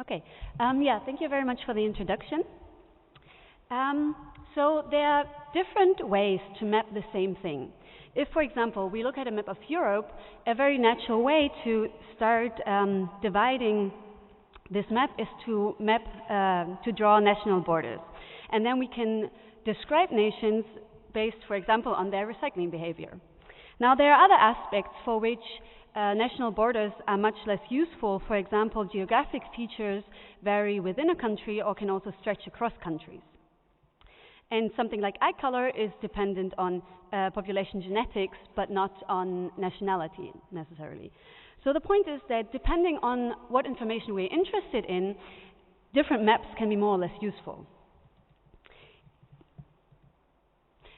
Okay. Yeah, thank you very much for the introduction. So there are different ways to map the same thing. If, for example, we look at a map of Europe, a very natural way to start dividing this map is to draw national borders. And then we can describe nations based, for example, on their recycling behavior. Now, there are other aspects for which national borders are much less useful. For example, geographic features vary within a country or can also stretch across countries. And something like eye color is dependent on population genetics, but not on nationality necessarily. So the point is that depending on what information we're interested in, different maps can be more or less useful.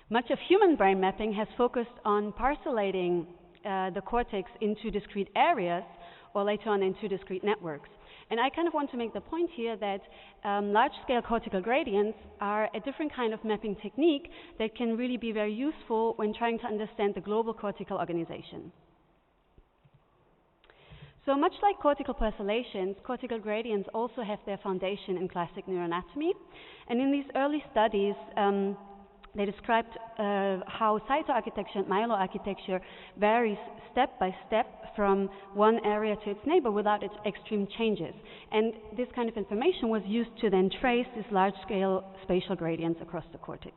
Much of human brain mapping has focused on parcellating the cortex into discrete areas, or later on into discrete networks. And I kind of want to make the point here that large-scale cortical gradients are a different kind of mapping technique that can really be very useful when trying to understand the global cortical organization. So much like cortical parcellations, cortical gradients also have their foundation in classic neuroanatomy. And in these early studies, they described how cytoarchitecture and myeloarchitecture varies step by step from one area to its neighbor without its extreme changes. And this kind of information was used to then trace these large-scale spatial gradients across the cortex.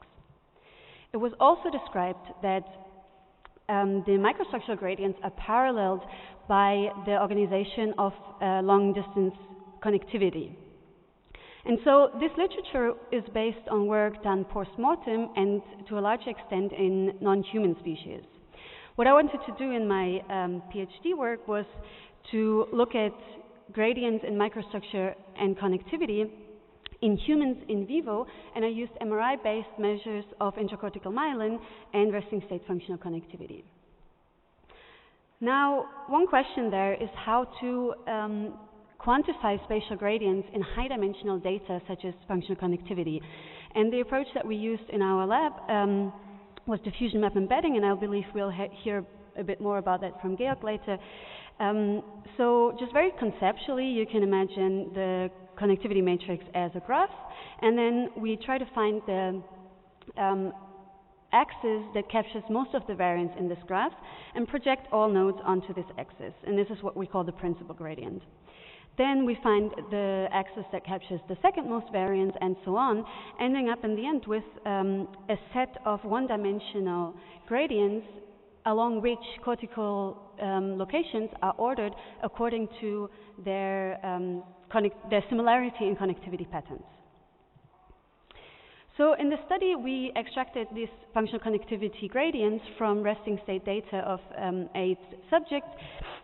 It was also described that the microstructural gradients are paralleled by the organization of long-distance connectivity. And so this literature is based on work done post-mortem and to a large extent in non-human species. What I wanted to do in my PhD work was to look at gradients in microstructure and connectivity in humans in vivo, and I used MRI-based measures of intracortical myelin and resting state functional connectivity. Now, one question there is how to quantify spatial gradients in high-dimensional data such as functional connectivity. And the approach that we used in our lab was diffusion map embedding, and I believe we'll hear a bit more about that from Georg later. So just very conceptually, you can imagine the connectivity matrix as a graph, and then we try to find the axis that captures most of the variance in this graph and project all nodes onto this axis, and this is what we call the principal gradient. Then we find the axis that captures the second most variance and so on, ending up in the end with a set of one-dimensional gradients along which cortical locations are ordered according to their similarity in connectivity patterns. So in the study, we extracted these functional connectivity gradients from resting state data of 8 subjects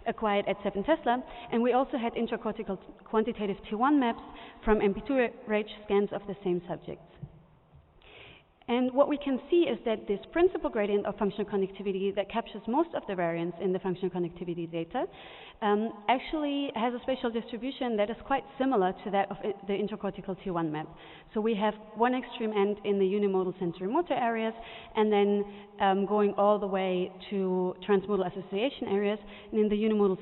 acquired at 7 Tesla, and we also had intracortical quantitative T1 maps from MP2 range scans of the same subjects. And what we can see is that this principal gradient of functional connectivity that captures most of the variance in the functional connectivity data actually has a spatial distribution that is quite similar to that of the intracortical T1 map. So we have one extreme end in the unimodal sensory motor areas, and then going all the way to transmodal association areas. And in the unimodal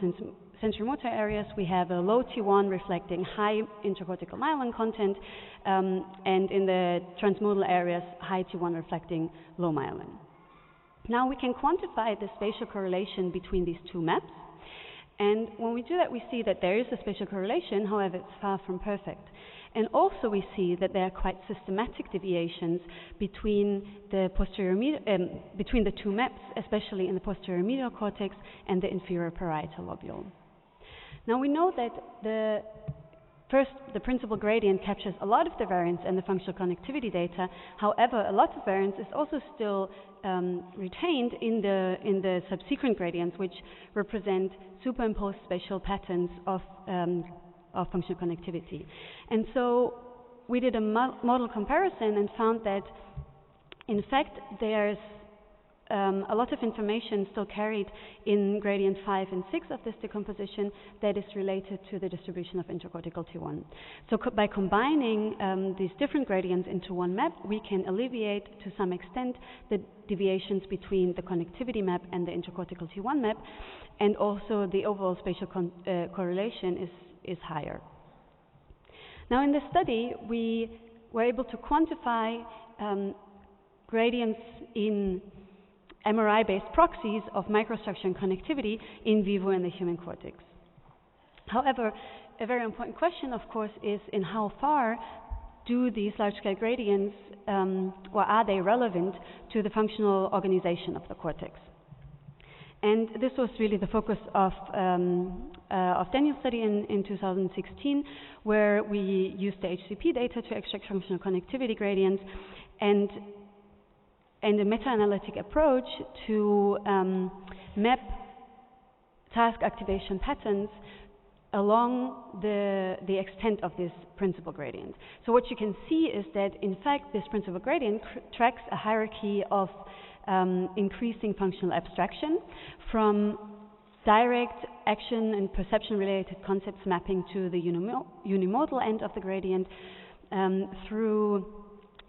sensory motor areas, we have a low T1 reflecting high intracortical myelin content, and in the transmodal areas, high T1 reflecting low myelin. Now we can quantify the spatial correlation between these two maps, and when we do that, we see that there is a spatial correlation, however, it's far from perfect. And also we see that there are quite systematic deviations between the between the two maps, especially in the posterior medial cortex and the inferior parietal lobule. Now we know that the principal gradient captures a lot of the variance in the functional connectivity data. However, a lot of variance is also still retained in the subsequent gradients, which represent superimposed spatial patterns of functional connectivity. And so we did a model comparison and found that, in fact, there's a lot of information still carried in gradient 5 and 6 of this decomposition that is related to the distribution of intracortical T1. So by combining these different gradients into one map, we can alleviate to some extent the deviations between the connectivity map and the intracortical T1 map, and also the overall spatial correlation is higher. Now, in this study, we were able to quantify gradients in MRI-based proxies of microstructure and connectivity in vivo in the human cortex. However, a very important question, of course, is in how far do these large-scale gradients, or are they relevant to the functional organization of the cortex? And this was really the focus of Daniel's study in 2016, where we used the HCP data to extract functional connectivity gradients and a meta-analytic approach to map task activation patterns along the extent of this principal gradient. So what you can see is that, in fact, this principal gradient tracks a hierarchy of increasing functional abstraction from direct action and perception-related concepts mapping to the unimodal end of the gradient through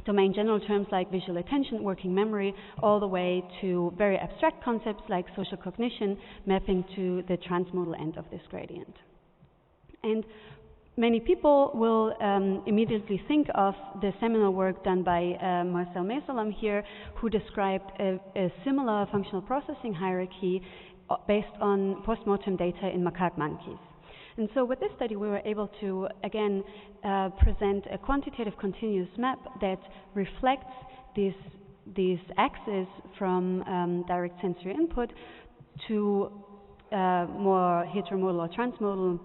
domain general terms like visual attention, working memory, all the way to very abstract concepts like social cognition mapping to the transmodal end of this gradient. And many people will immediately think of the seminal work done by Marcel Meeselam here, who described a similar functional processing hierarchy based on postmortem data in macaque monkeys. And so with this study, we were able to, again, present a quantitative continuous map that reflects these axes from direct sensory input to more heteromodal or transmodal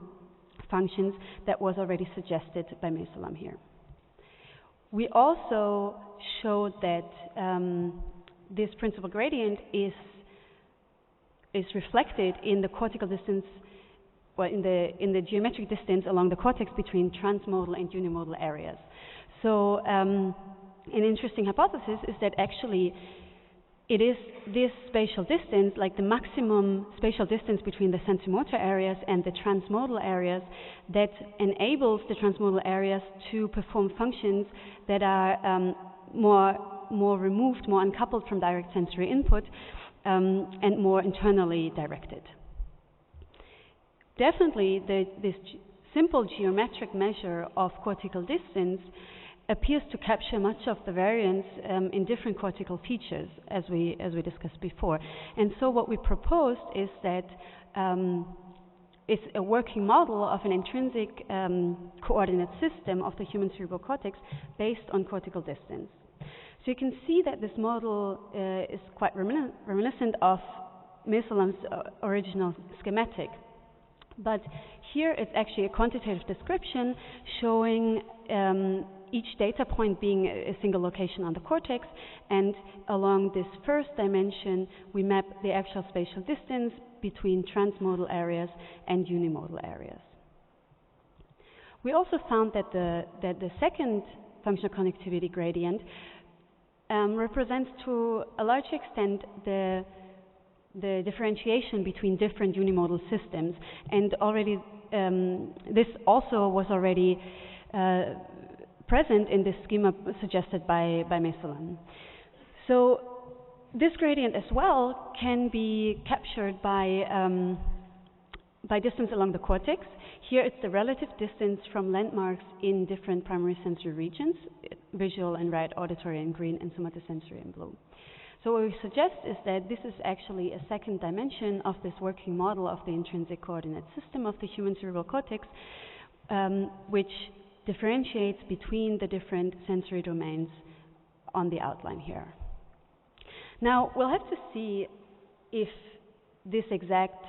functions that was already suggested by Meeselam here. We also showed that this principal gradient is reflected in the cortical distance, well, in the geometric distance along the cortex between transmodal and unimodal areas. So an interesting hypothesis is that actually it is this spatial distance, like the maximum spatial distance between the sensomotor areas and the transmodal areas, that enables the transmodal areas to perform functions that are more removed, more uncoupled from direct sensory input, and more internally directed. Definitely, this simple geometric measure of cortical distance appears to capture much of the variance in different cortical features, as we discussed before. And so what we proposed is that it's a working model of an intrinsic coordinate system of the human cerebral cortex based on cortical distance. So you can see that this model is quite reminiscent of Meeselam's original schematic. But here it's actually a quantitative description showing each data point being a single location on the cortex, and along this first dimension we map the actual spatial distance between transmodal areas and unimodal areas. We also found that the second functional connectivity gradient represents to a large extent the differentiation between different unimodal systems, and already this also was already present in this schema suggested by Meeselam. So this gradient as well can be captured by distance along the cortex. Here it's the relative distance from landmarks in different primary sensory regions, visual in red, auditory in green, and somatosensory in blue. So what we suggest is that this is actually a second dimension of this working model of the intrinsic coordinate system of the human cerebral cortex, which differentiates between the different sensory domains on the outline here. Now, we'll have to see if this exact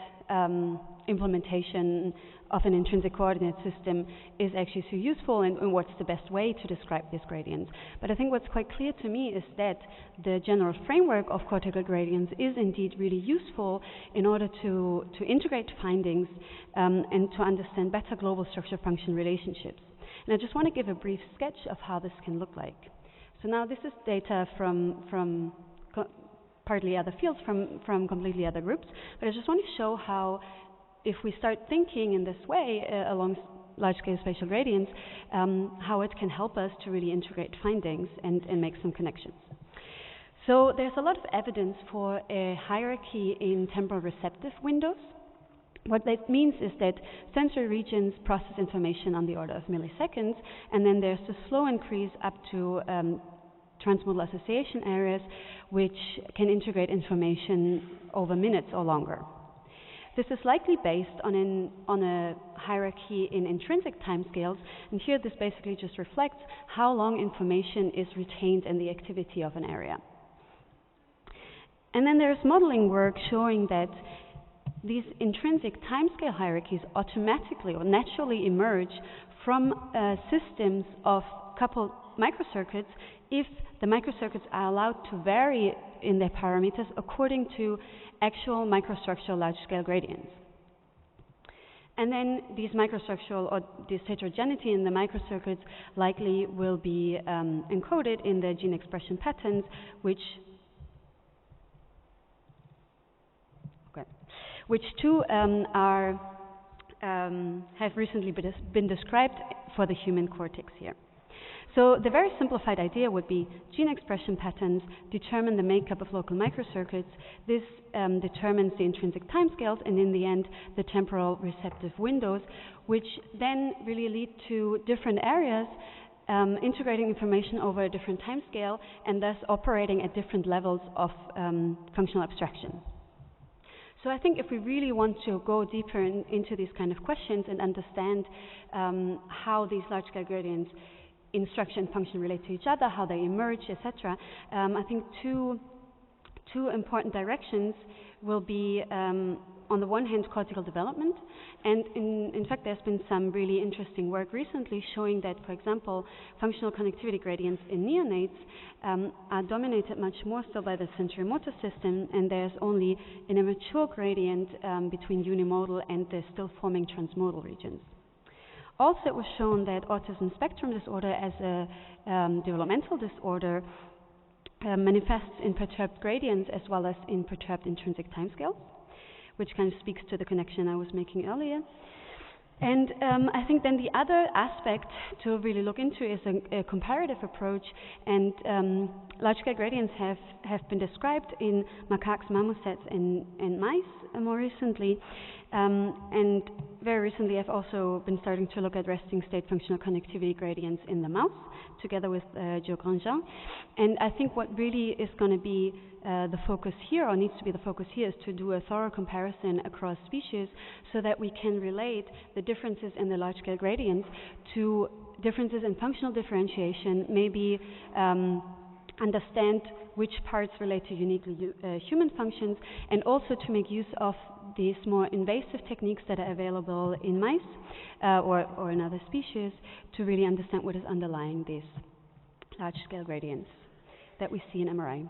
implementation of an intrinsic coordinate system is actually so useful, and what's the best way to describe these gradients. But I think what's quite clear to me is that the general framework of cortical gradients is indeed really useful in order to integrate findings and to understand better global structure-function relationships. And I just want to give a brief sketch of how this can look like. So now this is data from partly other fields, from completely other groups, but I just want to show how, if we start thinking in this way along large-scale spatial gradients, how it can help us to really integrate findings and make some connections. So there's a lot of evidence for a hierarchy in temporal receptive windows. What that means is that sensory regions process information on the order of milliseconds, and then there's a slow increase up to transmodal association areas, which can integrate information over minutes or longer. This is likely based on a hierarchy in intrinsic timescales, and here this basically just reflects how long information is retained in the activity of an area. And then there's modeling work showing that these intrinsic timescale hierarchies automatically or naturally emerge from systems of coupled microcircuits if the microcircuits are allowed to vary in their parameters according to actual microstructural large-scale gradients. And then these microstructural or this heterogeneity in the microcircuits likely will be encoded in the gene expression patterns, which too have recently been described for the human cortex here. So the very simplified idea would be gene expression patterns determine the makeup of local microcircuits. This determines the intrinsic timescales and in the end the temporal receptive windows, which then really lead to different areas integrating information over a different timescale and thus operating at different levels of functional abstraction. So I think if we really want to go deeper into these kind of questions and understand how these large-scale gradients in structure and function relate to each other, how they emerge, etc., I think two important directions will be, on the one hand, cortical development, and in fact there's been some really interesting work recently showing that, for example, functional connectivity gradients in neonates are dominated much more so by the sensory motor system, and there's only an immature gradient between unimodal and the still forming transmodal regions. Also, it was shown that autism spectrum disorder as a developmental disorder manifests in perturbed gradients as well as in perturbed intrinsic timescales, which kind of speaks to the connection I was making earlier. And I think then the other aspect to really look into is a comparative approach, and large-scale gradients have been described in macaques, marmosets, and mice more recently. And very recently I've also been starting to look at resting state functional connectivity gradients in the mouse, together with Joe Grandjean. And I think what really is going to be the focus here, or needs to be the focus here, is to do a thorough comparison across species so that we can relate the differences in the large-scale gradients to differences in functional differentiation, maybe understand which parts relate to uniquely human functions, and also to make use of these more invasive techniques that are available in mice or in other species to really understand what is underlying these large-scale gradients that we see in MRI.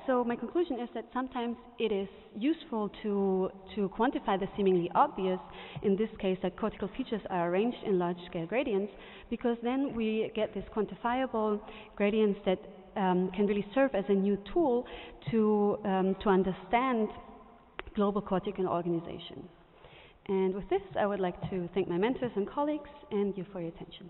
So my conclusion is that sometimes it is useful to quantify the seemingly obvious, in this case that cortical features are arranged in large-scale gradients, because then we get these quantifiable gradients that can really serve as a new tool to understand global cortical organization. And with this, I would like to thank my mentors and colleagues and you for your attention.